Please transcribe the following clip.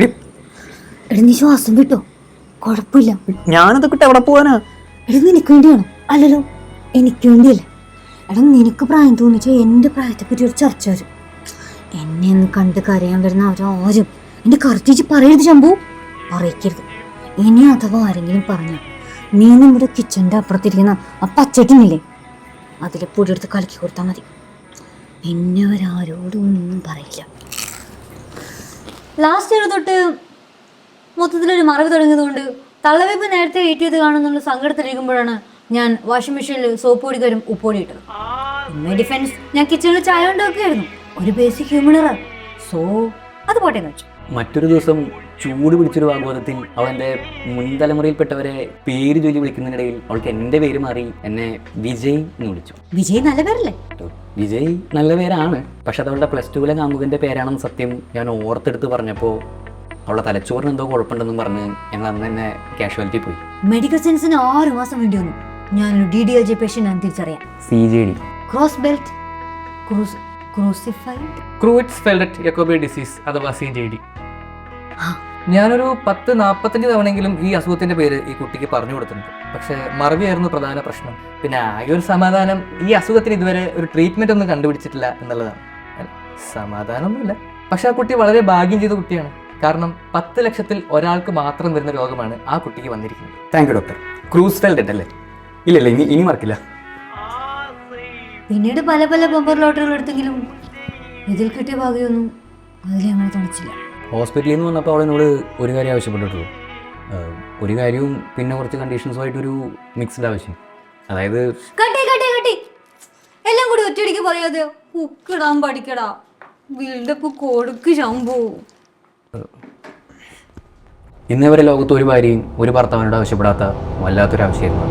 എടാ നീ ശ്വാസം വിട്ടോ, കുഴപ്പമില്ല. ഞാനതൊക്കെ എവിടെ പോവാനാ? എടാ നിനക്ക് വേണ്ടിയാണോ? അല്ലല്ലോ, എനിക്ക് വേണ്ടിയല്ലേ. എടാ നിനക്ക് പ്രായം തോന്നിച്ചാൽ എൻ്റെ പ്രായത്തെ പറ്റി ഒരു ചർച്ച വരും. എന്നെ ഒന്ന് കണ്ട് കരയാൻ വരുന്ന അവരാരും എൻ്റെ കറക്റ്റ് പറയരുത് ശംഭു, പറയിക്കരുത്. ഇനി അഥവാ ആരെങ്കിലും പറഞ്ഞാൽ നീ നമ്മുടെ കിച്ചൻ്റെ അപ്പുറത്തിരിക്കുന്ന ആ പച്ചട്ടിനില്ലേ, അതിലെ പൊടിയെടുത്ത് കലക്കി കൊടുത്താൽ മതി. എന്നെ അവരാരോടും ഒന്നും പറയില്ല. ലാസ്റ്റ് ഇയർ തൊട്ട് മൊത്തത്തിലൊരു മറവ് തുടങ്ങിയതുകൊണ്ട് തള്ളവെപ്പ് നേരത്തെ വെയിറ്റ് ചെയ്ത് കാണുന്നുള്ള സങ്കടത്തിലിരിക്കുമ്പോഴാണ് ഞാൻ വാഷിംഗ് മെഷീനിൽ സോപ്പ് പൊടി തരും ഉപ്പൊടി ഇട്ടത്. പിന്നെ ഡിഫൻസ് ഞാൻ കിച്ചണിൽ ചായ ഉണ്ടാക്കുകയായിരുന്നു, ഒരു ബേസിക് ഹ്യൂമൻ എറർ. സോ അത് പോട്ടെ എന്ന് വെച്ചു. മറ്റൊരു ദിവസം ചൂട് പിടിച്ചൊരു വാഗ്വാദത്തിൽ അവൻ്റെ മുൻതലമുറയിൽപ്പെട്ടവരെ പേര് ചൊല്ലി വിളിക്കുന്നതിനിടയിൽ അവൾക്ക് എൻ്റെ പേര് മാറി എന്നെ വിജയ് എന്ന് വിളിച്ചു. വിജയ് നല്ല പേരല്ലേ? വിജയ് നല്ല പേരാണ്, പക്ഷെ അത് അവളുടെ +2 കാമുകൻ്റെ പേരാണെന്ന് സത്യം ഞാൻ ഓർത്തെടുത്ത് പറഞ്ഞപ്പോൾ അവളുടെ തലച്ചോറിന് എന്തോ കുഴപ്പമുണ്ടെന്നും പറഞ്ഞ് ഞങ്ങൾ അന്ന് തന്നെ കാഷ്വാലിറ്റി പോയി. മെഡിക്കൽ സയൻസിന് 6 മാസം വേണ്ടി വന്നു. ഞാനൊരു DDLJ പേഷ്യൻ്റ് ആണെന്ന് തിരിച്ചറിയാം. CJD ക്രോസ് ബെൽറ്റ് ക്രൂസിഫൈഡ് ക്രൂയിറ്റ്സ്ഫെൽഡ് യാക്കോബി ഡിസീസ് അഥവാ CJD. ഞാനൊരു 10-45 തവണയെങ്കിലും ഈ അസുഖത്തിന്റെ പേര് ഈ കുട്ടിക്ക് പറഞ്ഞു കൊടുത്തിട്ടുണ്ട്. പക്ഷെ മറവിയായിരുന്നു പ്രധാന പ്രശ്നം. പിന്നെ ആകെ ഒരു സമാധാനം, ഈ അസുഖത്തിന് ഇതുവരെ ഒരു ട്രീറ്റ്മെന്റ് ഒന്നും കണ്ടുപിടിച്ചിട്ടില്ല എന്നുള്ളതാണ്. സമാധാനമൊന്നുമില്ല, പക്ഷെ ആ കുട്ടി വളരെ ഭാഗ്യം ചെയ്ത കുട്ടിയാണ്. കാരണം 10 ലക്ഷത്തിൽ ഒരാൾക്ക് മാത്രം വരുന്ന രോഗമാണ് ആ കുട്ടിക്ക് വന്നിരിക്കുന്നത്. Thank you doctor. ക്രൂസ്ഫെൽഡ് അല്ലേ? ഇല്ലല്ലേ, ഇനി മറക്കില്ല. പിന്നീട് പല പല ബമ്പർ ലോട്ടറികൾ എടുത്തെങ്കിലും ഇതിൽ കിട്ടിയ ഭാഗ്യമൊന്നും അതിൽ ഞങ്ങൾ തുണച്ചില്ല. ഹോസ്പിറ്റലിൽ നിന്ന് വന്നപ്പോൾ അവൾ എന്നോട് ഒരു കാര്യം ആവശ്യപ്പെട്ടിട്ടുള്ളൂ. ഒരു കാര്യവും പിന്നെ കുറച്ച് കണ്ടീഷൻസുമായിട്ടൊരു മിക്സ്ഡ് ആവശ്യം. അതായത് എല്ലാം കൂടി ഒറ്റയടിക്ക് പറയാതെ ഉക്കിടാൻ പഠിക്കടാ, ബിൽഡപ്പ് കൊടുക്ക് ശംഭു. ഇന്നേ വരെ ലോകത്ത് ഒരു ഭാര്യയും ഒരു ഭർത്താവിനോട് ആവശ്യപ്പെടാത്ത വല്ലാത്തൊരു ആവശ്യമായിരുന്നു.